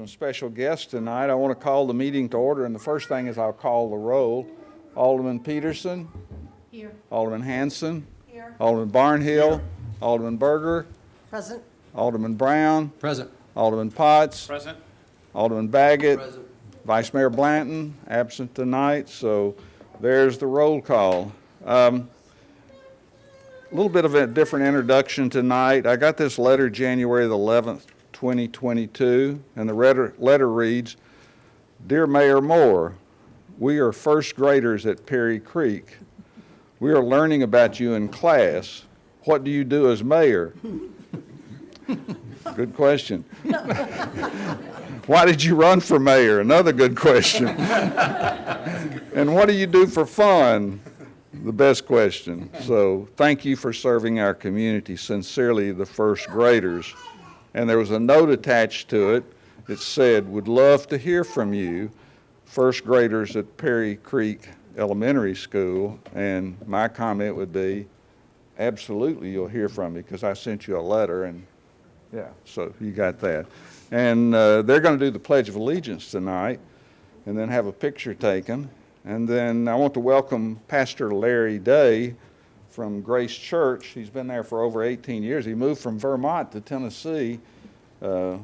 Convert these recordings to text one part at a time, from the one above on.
Some special guests tonight. I want to call the meeting to order, and the first thing is I'll call the roll. Alderman Peterson. Here. Alderman Hanson. Here. Alderman Barnhill. Here. Alderman Berger. Present. Alderman Brown. Present. Alderman Potts. Present. Alderman Baggett. Present. Vice Mayor Blanton, absent tonight, so there's the roll call. A little bit of a different introduction tonight. I got this letter January the 11th, 2022, and the letter reads, "Dear Mayor Moore, we are first graders at Perry Creek. We are learning about you in class. What do you do as mayor?" Good question. Why did you run for mayor? Another good question. And what do you do for fun? The best question. So thank you for serving our community. Sincerely, the first graders. And there was a note attached to it that said, "Would love to hear from you, first graders at Perry Creek Elementary School." And my comment would be, absolutely you'll hear from me because I sent you a letter, and yeah, so you got that. And they're going to do the Pledge of Allegiance tonight and then have a picture taken. And then I want to welcome Pastor Larry Day from Grace Church. He's been there for over 18 years. He moved from Vermont to Tennessee for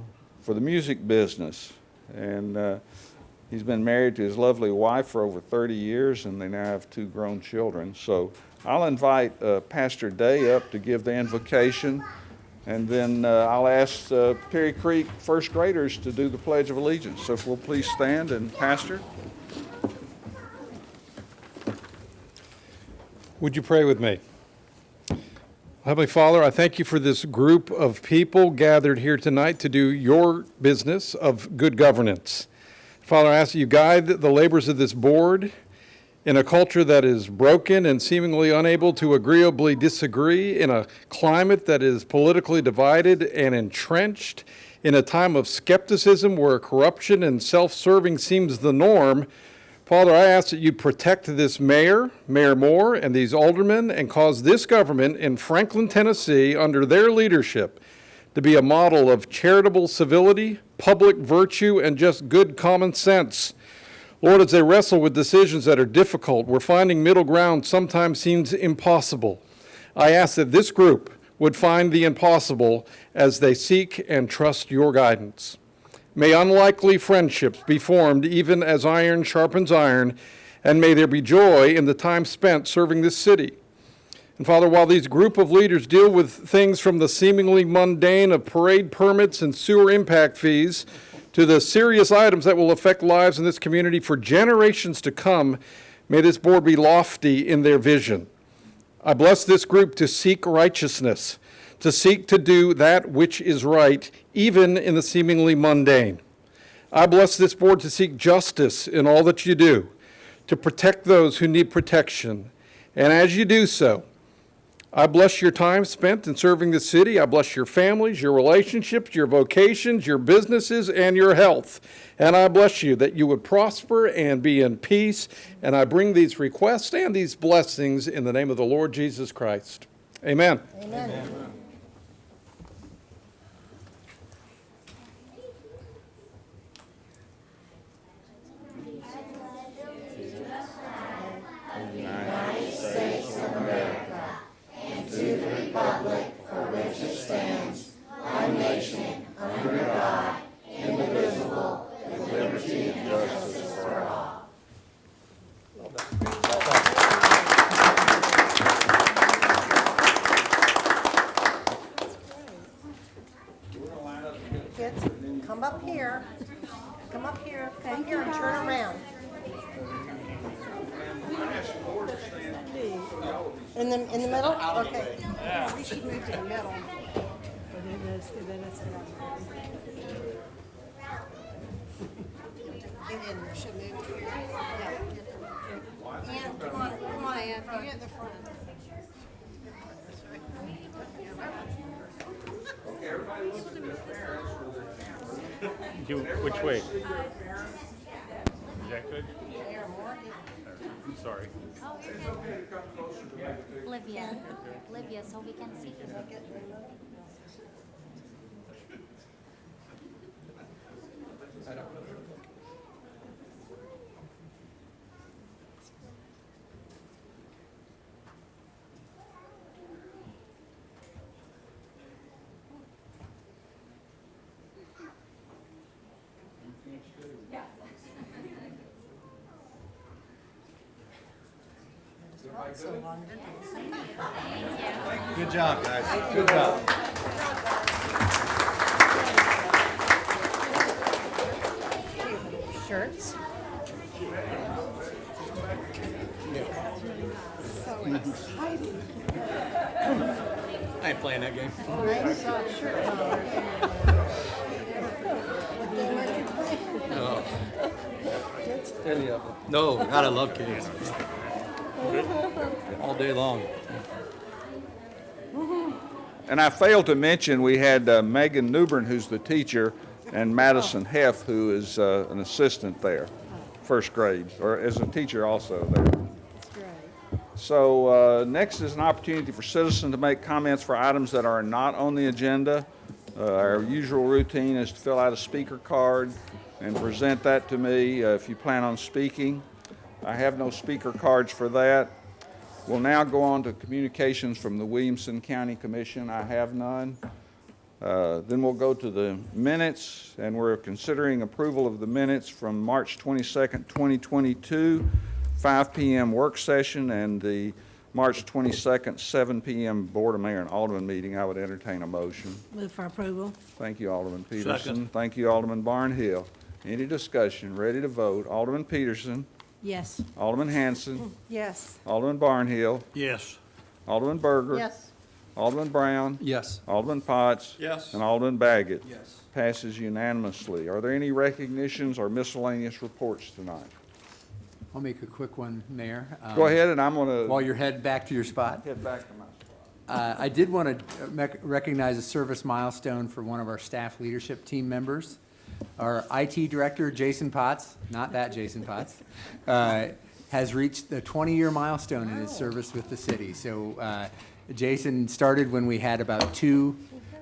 the music business. And he's been married to his lovely wife for over 30 years, and they now have 2 grown children. So I'll invite Pastor Day up to give the invocation. And then I'll ask Perry Creek first graders to do the Pledge of Allegiance. So if we'll please stand, and Pastor. Would you pray with me? Heavenly Father, I thank you for this group of people gathered here tonight to do your business of good governance. Father, I ask that you guide the labors of this board in a culture that is broken and seemingly unable to agreeably disagree, in a climate that is politically divided and entrenched, in a time of skepticism where corruption and self-serving seems the norm. Father, I ask that you protect this mayor, Mayor Moore, and these aldermen, and cause this government in Franklin, Tennessee, under their leadership, to be a model of charitable civility, public virtue, and just good common sense. Lord, as they wrestle with decisions that are difficult, where finding middle ground sometimes seems impossible, I ask that this group would find the impossible as they seek and trust your guidance. May unlikely friendships be formed even as iron sharpens iron, and may there be joy in the time spent serving this city. And Father, while these group of leaders deal with things from the seemingly mundane of parade permits and sewer impact fees to the serious items that will affect lives in this community for generations to come, may this board be lofty in their vision. I bless this group to seek righteousness, to seek to do that which is right, even in the seemingly mundane. I bless this board to seek justice in all that you do, to protect those who need protection. And as you do so, I bless your time spent in serving the city. I bless your families, your relationships, your vocations, your businesses, and your health. And I bless you that you would prosper and be in peace. And I bring these requests and these blessings in the name of the Lord Jesus Christ. Amen. Amen. Amen. Come up here. Come up here. Come here and turn around. In the middle? Okay. We should move to the middle. And should move to here. Ann, come on, Ann. You get the front. Which way? Is that good? Sorry. Olivia, so we can see. Good job, guys. Good job. Shirts. So exciting. I ain't playing that game. I saw a shirt collar. What they let you play? No, God, I love kids. All day long. And I failed to mention, we had Megan Newbern, who's the teacher, and Madison Heff, who is an assistant there, first grade, or as a teacher also there. Right. So next is an opportunity for citizens to make comments for items that are not on the agenda. Our usual routine is to fill out a speaker card and present that to me if you plan on speaking. I have no speaker cards for that. We'll now go on to communications from the Williamson County Commission. I have none. Then we'll go to the minutes, and we're considering approval of the minutes from March 22nd, 2022, 5 p.m. work session, and the March 22nd, 7 p.m. Board of Mayor and Alderman meeting. I would entertain a motion. Move for approval. Thank you, Alderman Peterson. Second. Thank you, Alderman Barnhill. Any discussion? Ready to vote? Alderman Peterson, Yes. Alderman Hanson, Yes. Alderman Barnhill, Yes. Alderman Berger. Yes. Alderman Brown. Yes. Alderman Potts. Yes. And Alderman Baggett. Yes. Passes unanimously. Are there any recognitions or miscellaneous reports tonight? I'll make a quick one, Mayor. Go ahead, and I'm going While to you're headed back to your spot. head back to my spot. I did want to recognize a service milestone for one of our staff leadership team members. Our IT director, Jason Potts, not that Jason Potts, has reached the 20-year milestone in his service with the city. So Jason started when we had about 2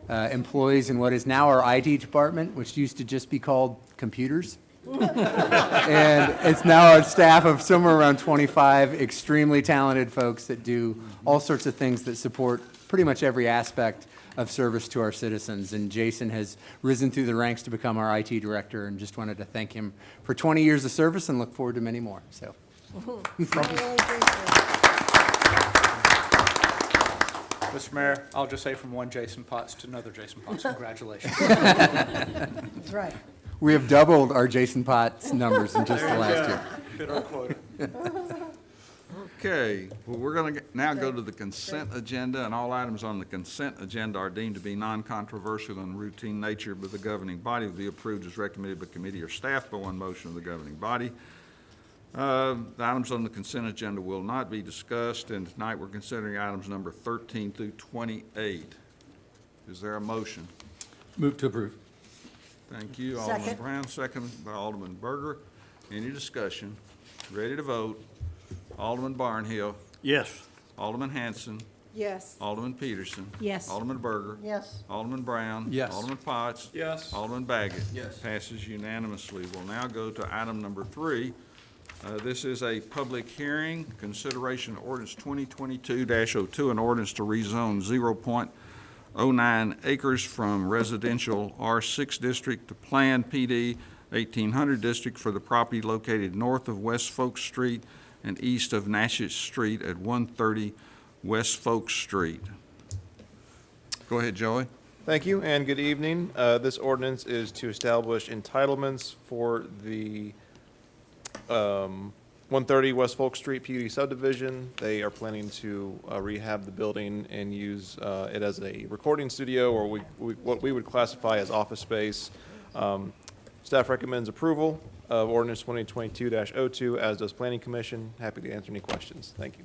employees in what is now our IT department, which used to just be called computers. And it's now a staff of somewhere around 25 extremely talented folks that do all sorts of things that support pretty much every aspect of service to our citizens. And Jason has risen through the ranks to become our IT director, and just wanted to thank him for 20 years of service and look forward to many more. So, Mr. Mayor, I'll just say from one Jason Potts to another Jason Potts, congratulations. That's right. we have doubled our Jason Potts numbers in just the last year. Hit our quota. Okay, well, we're going to now go to the consent agenda, and all items on the consent agenda are deemed to be non-controversial and routine nature, but the governing body will be approved as recommended by committee or staff by one motion of the governing body. The items on the consent agenda will not be discussed, and tonight we're considering items number 13 through 28. Is there a motion? Move to approve. Thank you, Alderman Second. Brown, second by Alderman Berger. Any discussion? Ready to vote? Alderman Barnhill, Yes. Alderman Hanson, Yes. Alderman Peterson. Yes. Alderman Berger. Yes. Alderman Brown. Yes. Alderman Potts. Yes. Alderman Baggett. Yes. Passes unanimously. We'll now go to item number 3. This is a public hearing, consideration of ordinance 2022-02, an ordinance to rezone 0.09 acres from residential R6 district to Planned PD 1800 district for the property located north of West Folk Street and east of Natchez Street at 130 West Folk Street. Go ahead, Joey. Thank you, and good evening. This ordinance is to establish entitlements for the 130 West Folk Street PUD subdivision. They are planning to rehab the building and use it as a recording studio, or what we would classify as office space. Staff recommends approval of ordinance 2022-02, as does Planning Commission. Happy to answer any questions. Thank you.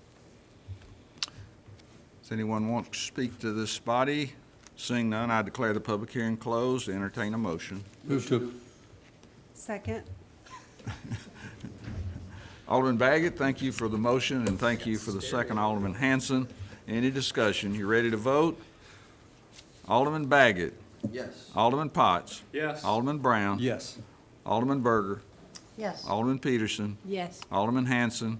Does anyone want to speak to this body? Seeing none, I declare the public hearing closed. Entertain a motion. Move to. Second. Alderman Baggett, thank you for the motion, and thank you for the second, Alderman Hanson. Any discussion? You ready to vote? Alderman Baggett. Yes. Alderman Potts. Yes. Alderman Brown. Yes. Alderman Berger, Yes. Alderman Peterson, Yes. Alderman Hanson,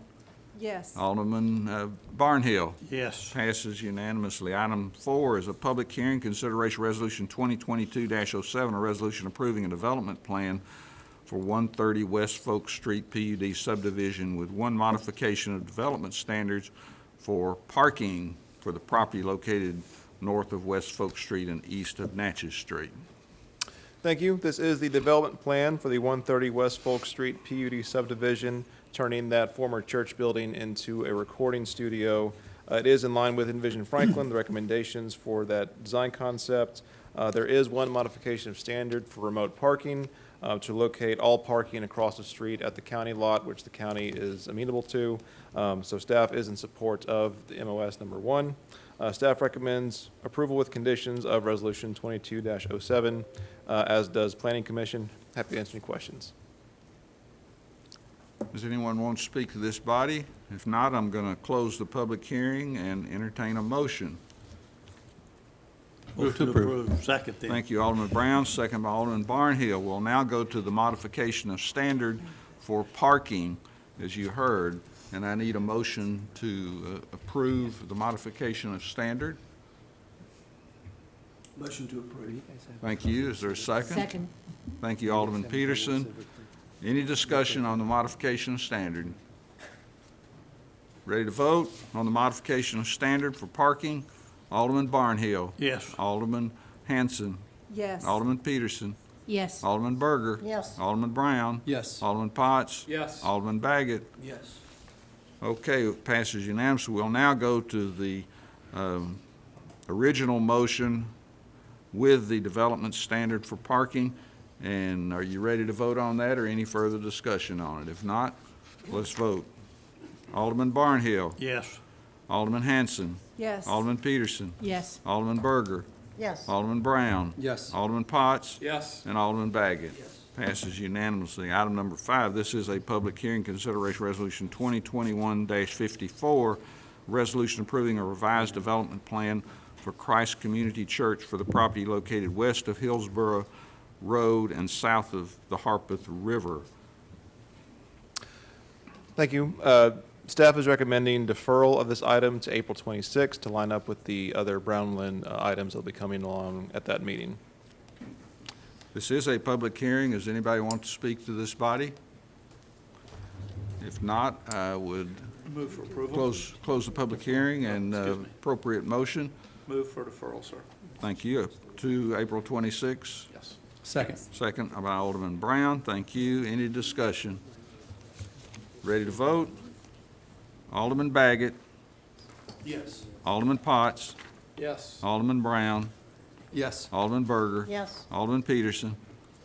Yes. Alderman Barnhill. Yes. Passes unanimously. Item 4 is a public hearing, consideration resolution 2022-07, a resolution approving a development plan for 130 West Folk Street PUD subdivision with one modification of development standards for parking for the property located north of West Folk Street and east of Natchez Street. Thank you. This is the development plan for the 130 West Folk Street PUD subdivision, turning that former church building into a recording studio. It is in line with Envision Franklin, the recommendations for that design concept. There is one modification of standard for remote parking to locate all parking across the street at the county lot, which the county is amenable to. So staff is in support of the MOS number 1. Staff recommends approval with conditions of Resolution 22-07, as does Planning Commission. Happy to answer any questions. Does anyone want to speak to this body? If not, I'm going to close the public hearing and entertain a motion. Move to approve. Second then. Thank you, Alderman Brown, second by Alderman Barnhill. We'll now go to the modification of standard for parking, as you heard, and I need a motion to approve the modification of standard. Motion to approve. Thank you. Is there a second? Second. Thank you, Alderman Peterson. Any discussion on the modification of standard? Ready to vote on the modification of standard for parking? Alderman Barnhill. Yes. Alderman Hanson. Yes. Alderman Peterson. Yes. Alderman Berger. Yes. Alderman Brown. Yes. Alderman Potts. Yes. Alderman Baggett. Yes. Okay, it passes unanimously. We'll now go to the original motion with the development standard for parking. And are you ready to vote on that or any further discussion on it? If not, let's vote. Alderman Barnhill. Yes. Alderman Hanson. Yes. Alderman Peterson. Yes. Alderman Berger. Yes. Alderman Brown. Yes. Alderman Potts. Yes. And Alderman Baggett. Passes unanimously. Item number 5, this is a public hearing, consideration resolution 2021-54, resolution approving a revised development plan for Christ Community Church for the property located west of Hillsborough Road and south of the Harpeth River. Thank you. Staff is recommending deferral of this item to April 26th to line up with the other Brownland items that will be coming along at that meeting. This is a public hearing. Does anybody want to speak to this body? If not, I would Move for approval. close the public hearing and Excuse me. appropriate motion. Move for deferral, sir. Thank you. To April 26th. Yes. Second. Second by Alderman Brown. Thank you. Any discussion? Ready to vote? Alderman Baggett. Yes. Alderman Potts. Yes. Alderman Brown. Yes. Alderman Berger. Yes. Alderman Peterson.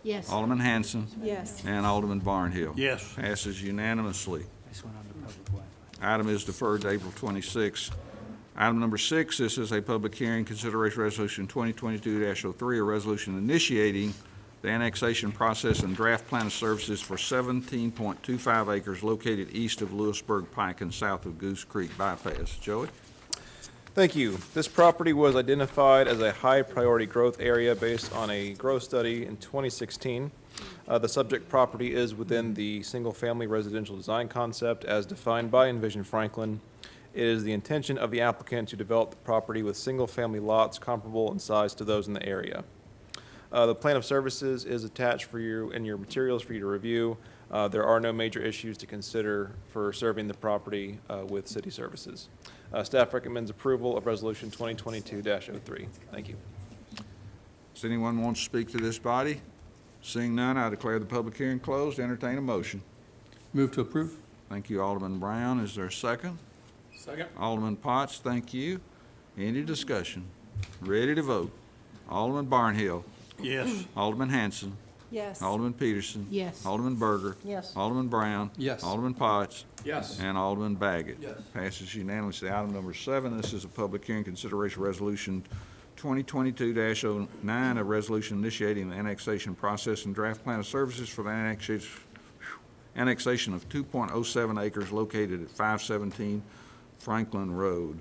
Yes. Alderman Hanson. Yes. And Alderman Barnhill. Yes. Passes unanimously. This went on the public Wi-Fi. Item is deferred to April 26. Item number 6, this is a public hearing, consideration resolution 2022-03, a resolution initiating the annexation process and draft plan of services for 17.25 acres located east of Lewisburg Pike and south of Goose Creek Bypass. Joey? Thank you. This property was identified as a high-priority growth area based on a growth study in 2016. The subject property is within the single-family residential design concept as defined by Envision Franklin. It is the intention of the applicant to develop the property with single-family lots comparable in size to those in the area. The plan of services is attached for you in your materials for you to review. There are no major issues to consider for serving the property with city services. Staff recommends approval of Resolution 2022-03. Thank you. Does anyone want to speak to this body? Seeing none, I declare the public hearing closed. Entertain a motion. Move to approve. Thank you, Alderman Brown. Is there a second? Second. Alderman Potts, thank you. Any discussion? Ready to vote? Alderman Barnhill. Yes. Alderman Hanson. Yes. Alderman Peterson. Yes. Alderman Berger. Yes. Alderman Brown. Yes. Alderman Potts. Yes. And Alderman Baggett. Yes. Passes unanimously. Item number 7, this is a public hearing, consideration resolution 2022-09, a resolution initiating the annexation process and draft plan of services for the annexation of 2.07 acres located at 517 Franklin Road.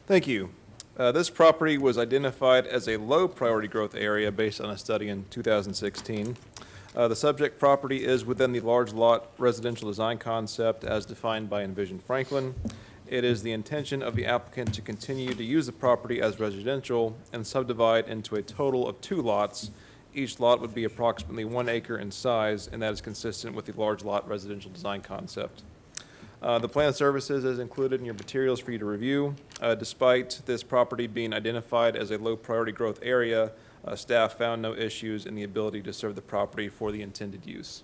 Thank you. This property was identified as a low-priority growth area based on a study in 2016. The subject property is within the large lot residential design concept as defined by Envision Franklin. It is the intention of the applicant to continue to use the property as residential and subdivide into a total of 2 lots. Each lot would be approximately 1 acre in size, and that is consistent with the large lot residential design concept. The plan services is included in your materials for you to review. Despite this property being identified as a low-priority growth area, staff found no issues in the ability to serve the property for the intended use.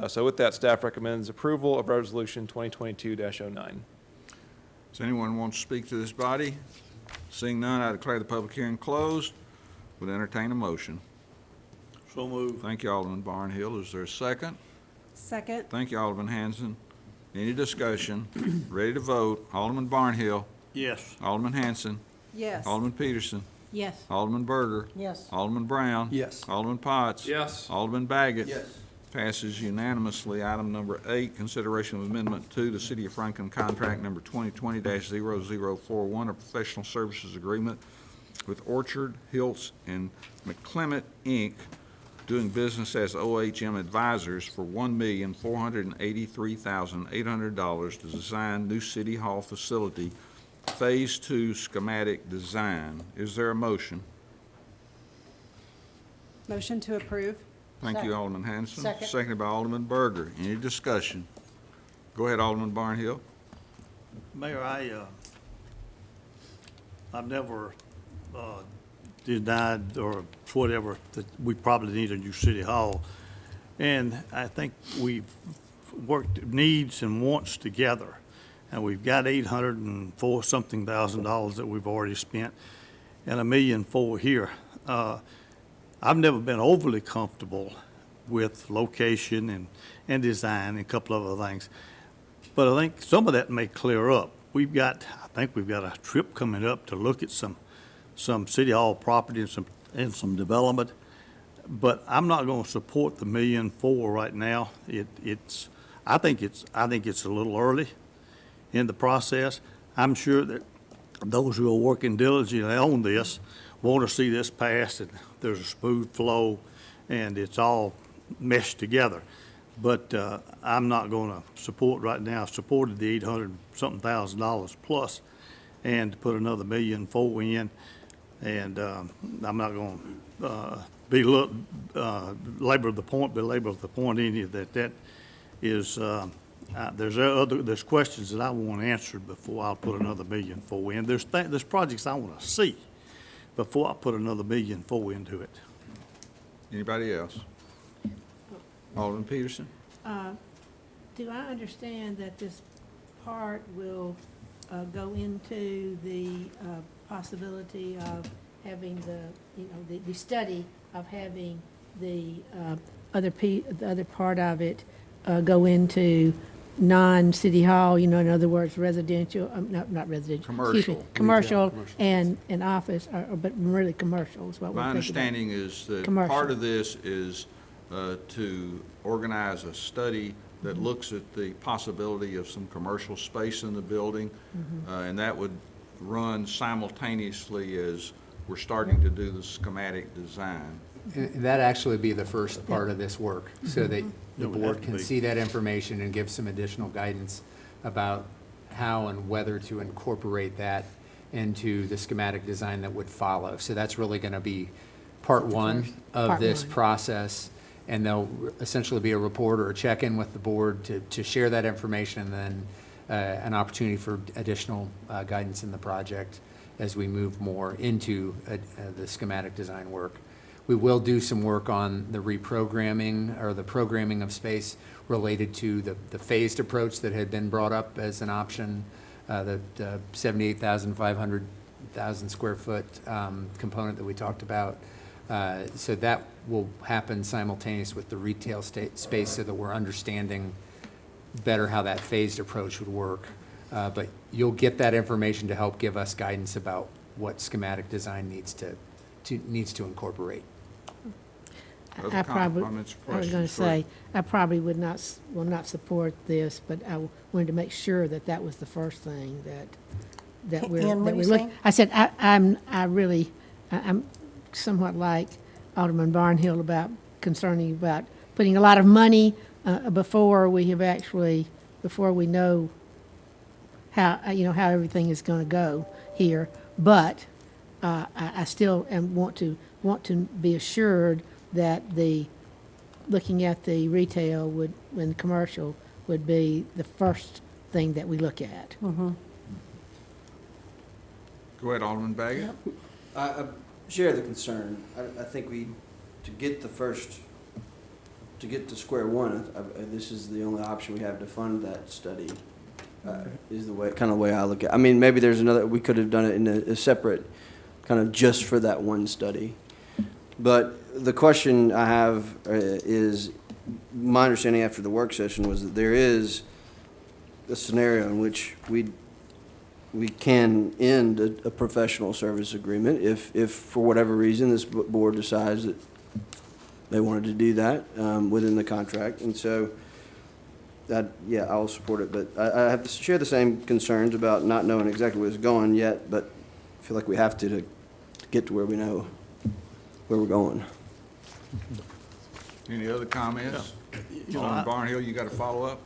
So with that, staff recommends approval of Resolution 2022-09. Does anyone want to speak to this body? Seeing none, I declare the public hearing closed. Would entertain a motion. So moved. Thank you, Alderman Barnhill. Is there a second? Second. Thank you, Alderman Hanson. Any discussion? Ready to vote? Alderman Barnhill. Yes. Alderman Hanson. Yes. Alderman Peterson. Yes. Alderman Berger. Yes. Alderman Brown. Yes. Alderman Potts. Yes. Alderman Baggett. Yes. Passes unanimously. Item number 8, consideration of Amendment 2 to City of Franklin Contract Number 2020-0041, a professional services agreement with Orchard Hills and McClement, Inc., doing business as OHM Advisors for $1,483,800 to design new City Hall facility, Phase 2 schematic design. Is there a motion? Motion to approve. Thank you, Second. Alderman Hanson. Second. Seconded by Alderman Berger. Any discussion? Go ahead, Alderman Barnhill. Mayor, I've never denied or whatever that we probably need a new city hall. And I think we've worked needs and wants together. And we've got $804-something thousand that we've already spent and $1.4 million here. I've never been overly comfortable with location and design and a couple of other things. But I think some of that may clear up. I think we've got a trip coming up to look at some city hall property and some development. But I'm not going to support the $1.4 million right now. I think it's a little early in the process. I'm sure that those who are working diligently on this want to see this passed and there's a smooth flow and it's all meshed together. But I'm not going to support right now. I've supported the $800-something thousand plus and to put another $1.4 million in. And I'm not going to belabor the point any that is there's questions that I want answered before I'll put another $1.4 million in. There's projects I want to see before I put another $1.4 million into it. Anybody else? Alderman Peterson? Do I understand that this part will go into the possibility of having the study of having the other part of it go into non-city hall, in other words, residential, not residential. excuse me, Commercial. Commercial and office, but really commercial is what we're My thinking about. understanding is that Commercial. part of this is to organize a study that looks at the possibility of some commercial space in the building, and that would run simultaneously as we're starting to do the schematic design. That'd actually be the first part of this work, so that the It would have board to can be. see that information and give some additional guidance about how and whether to incorporate that into the schematic design that would follow. So that's really going to be part one of Part this one. process. And there'll essentially be a report or a check-in with the board to share that information, and then an opportunity for additional guidance in the project as we move more into the schematic design work. We will do some work on the reprogramming or the programming of space related to the phased approach that had been brought up as an option, the 78,500 square foot component that we talked about. So that will happen simultaneous with the retail space so that we're understanding better how that phased approach would work. But you'll get that information to help give us guidance about what schematic design needs to incorporate. Other I probably, comments or I was going to questions? say, I probably will not support this, but I wanted to make sure that was the first thing that we're. Ann, what that are we're you look- saying? I said, I'm somewhat like Alderman Barnhill concerning about putting a lot of money before we have actually, before we know how, how everything is going to go here. But I still want to be assured that looking at the retail and commercial would be the first thing that we look at. Go ahead, Alderman Baggett. I share the concern. I think to get to square one, this is the only option we have to fund that study, is the way I look at it. I mean, maybe there's another, we could have done it in a separate, kind of just for that one study. But the question I have is, my understanding after the work session was that there is a scenario in which we can end a professional service agreement if for whatever reason this board decides that they wanted to do that within the contract. And so I'll support it, but I have to share the same concerns about not knowing exactly where it's going yet, but I feel like we have to get to where we know where we're going. Any other comments? You know, Alderman Barnhill, you got a follow-up?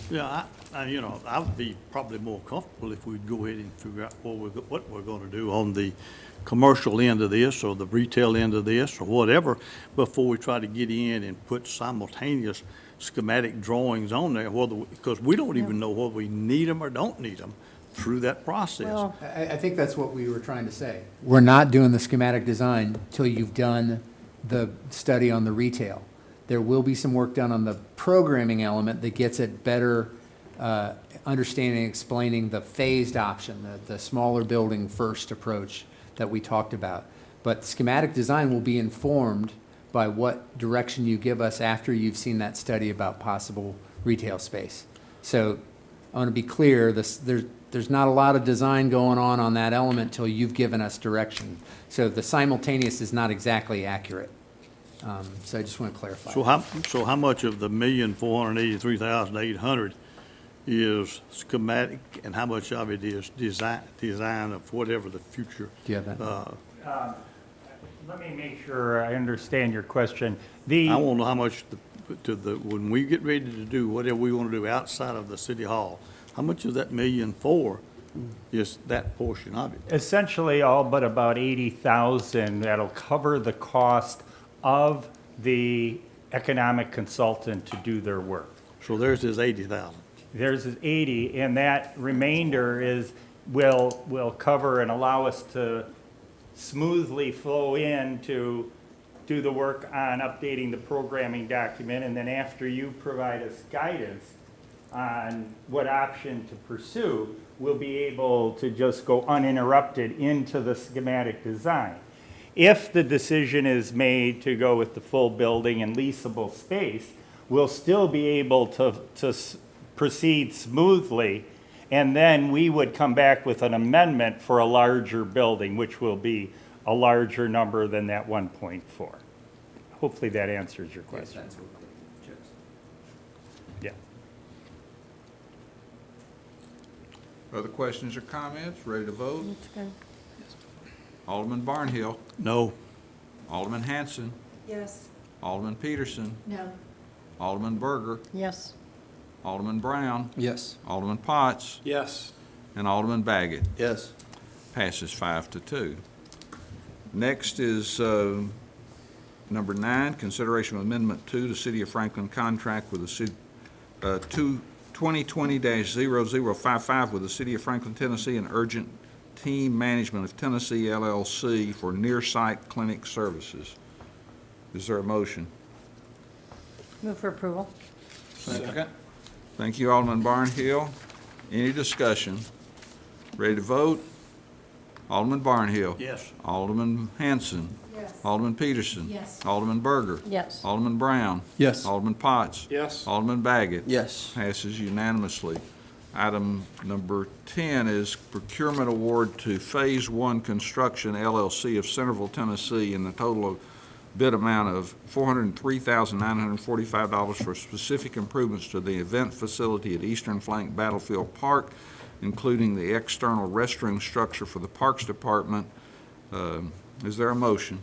Yeah, I would be probably more comfortable if we'd go ahead and figure out what we're gonna do on the commercial end of this, or the retail end of this, or whatever, before we try to get in and put simultaneous schematic drawings on there, because we don't even know whether we need them or don't need them through that process. Well, I think that's what we were trying to say. We're not doing the schematic design till you've done the study on the retail. There will be some work done on the programming element that gets at better understanding, explaining the phased option, the smaller building first approach that we talked about. But schematic design will be informed by what direction you give us after you've seen that study about possible retail space. So I want to be clear, there's not a lot of design going on that element till you've given us direction. So the simultaneous is not exactly accurate. So I just want to clarify. So how much of the $1,483,800 is schematic, and how much of it is design of whatever the future? Do you have that? Let me make sure I understand your question. I want to know how much when we get ready to do whatever we want to do outside of the city hall, how much of that $1.4 million is that portion of it? Essentially, all but about 80,000, that'll cover the cost of the economic consultant to do their work. So theirs is 80,000. Theirs is 80, and that remainder will cover and allow us to smoothly flow in to do the work on updating the programming document, and then after you provide us guidance on what option to pursue, we'll be able to just go uninterrupted into the schematic design. If the decision is made to go with the full building and leasable space, we'll still be able to proceed smoothly, and then we would come back with an amendment for a larger building, which will be a larger number than that 1.4. Hopefully that answers your question. Yeah. Other questions or comments? Ready to vote? Alderman Barnhill. No. Alderman Hanson. yes. Alderman Peterson. No. Alderman Berger. Yes. Alderman Brown. Yes. Alderman Potts. Yes. And Alderman Baggett. Yes. Passes 5-2. Next is number 9, consideration of Amendment 2 to City of Franklin contract with the city, 2020-0055 with the City of Franklin, Tennessee, and Urgent Team Management of Tennessee, LLC for near-site clinic services. Is there a motion? Move for approval. Second. Thank you, Alderman Barnhill. Any discussion? Ready to vote? Alderman Barnhill. Yes. Alderman Hanson. Yes. Alderman Peterson. Yes. Alderman Berger. Yes. Alderman Brown. Yes. Alderman Potts. Yes. Alderman Baggett. Yes. Passes unanimously. Item number 10 is procurement award to Phase 1 Construction LLC of Centerville, Tennessee, in the total of bid amount of $403,945 for specific improvements to the event facility at Eastern Flank Battlefield Park, including the external restroom structure for the Parks Department. Is there a motion?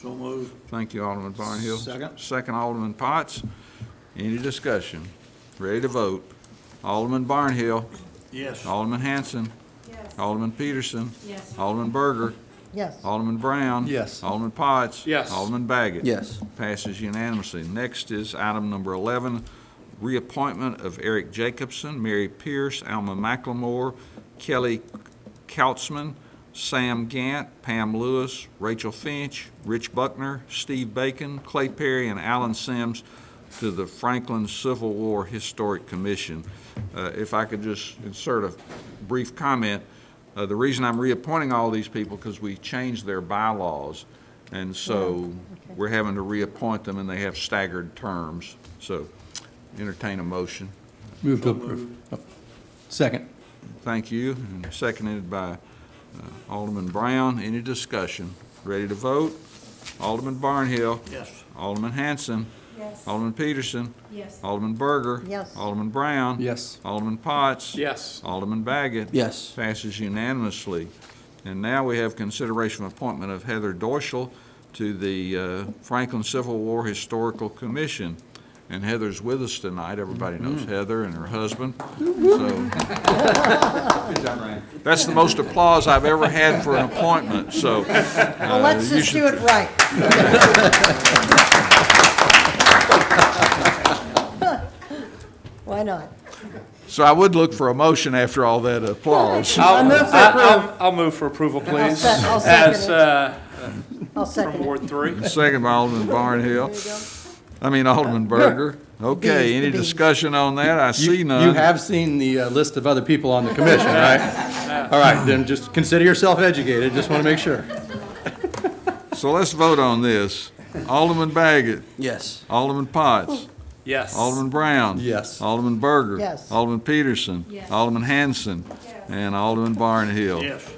So moved. Thank you, Alderman Barnhill. Second. Second, Alderman Potts. Any discussion? Ready to vote? Alderman Barnhill. Yes. Alderman Hanson. Yes. Alderman Peterson. Yes. Alderman Berger. Yes. Alderman Brown. Yes. Alderman Potts. Yes. Alderman Baggett. Yes. Passes unanimously. Next is item number 11, reappointment of Eric Jacobson, Mary Pierce, Alma McLemore, Kelly Kautzman, Sam Gant, Pam Lewis, Rachel Finch, Rich Buckner, Steve Bacon, Clay Perry, and Alan Sims to the Franklin Civil War Historic Commission. If I could just insert a brief comment. The reason I'm reappointing all these people, because we changed their bylaws, and so we're having to reappoint them, and they have staggered terms. So entertain a motion. Move to approve. Second. Thank you, and seconded by Alderman Brown. Any discussion? Ready to vote? Alderman Barnhill. Yes. Alderman Hanson. Yes. Alderman Peterson. Yes. Alderman Berger. Yes. Alderman Brown. Yes. Alderman Potts. Yes. Alderman Baggett. Yes. Passes unanimously. And now we have consideration of appointment of Heather Dorschel to the Franklin Civil War Historical Commission. And Heather's with us tonight. Everybody knows Heather and her husband. So that's the most applause I've ever had for an appointment, so. Well, let's you just should- do it right. Why not? So I would look for a motion after all that applause. I move for approval. I'll move for approval, please. I'll second As, it. I'll second from it. Ward 3. Second by Alderman Barnhill. Alderman Berger. Okay, bees, any the bees. discussion on that? I see none. You have seen the list of other people on the commission, right? All right, then just consider yourself educated, just want to make sure. So let's vote on this. Alderman Baggett. Yes. Alderman Potts. Yes. Alderman Brown. Yes. Alderman Berger. Yes. Alderman Peterson. Yes. Alderman Hanson. And Alderman Barnhill. Yes.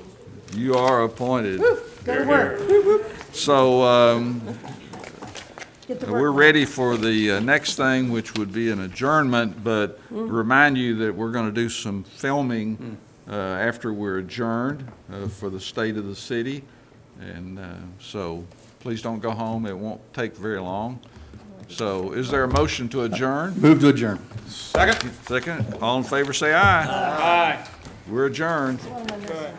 You are appointed. Go to work. So Get to work. we're ready for the next thing, which would be an adjournment, but remind you that we're going to do some filming after we're adjourned for the state of the city. And so please don't go home. It won't take very long. So is there a motion to adjourn? Move to adjourn. Second. All in favor, say aye. Aye. We're adjourned. What am I missing?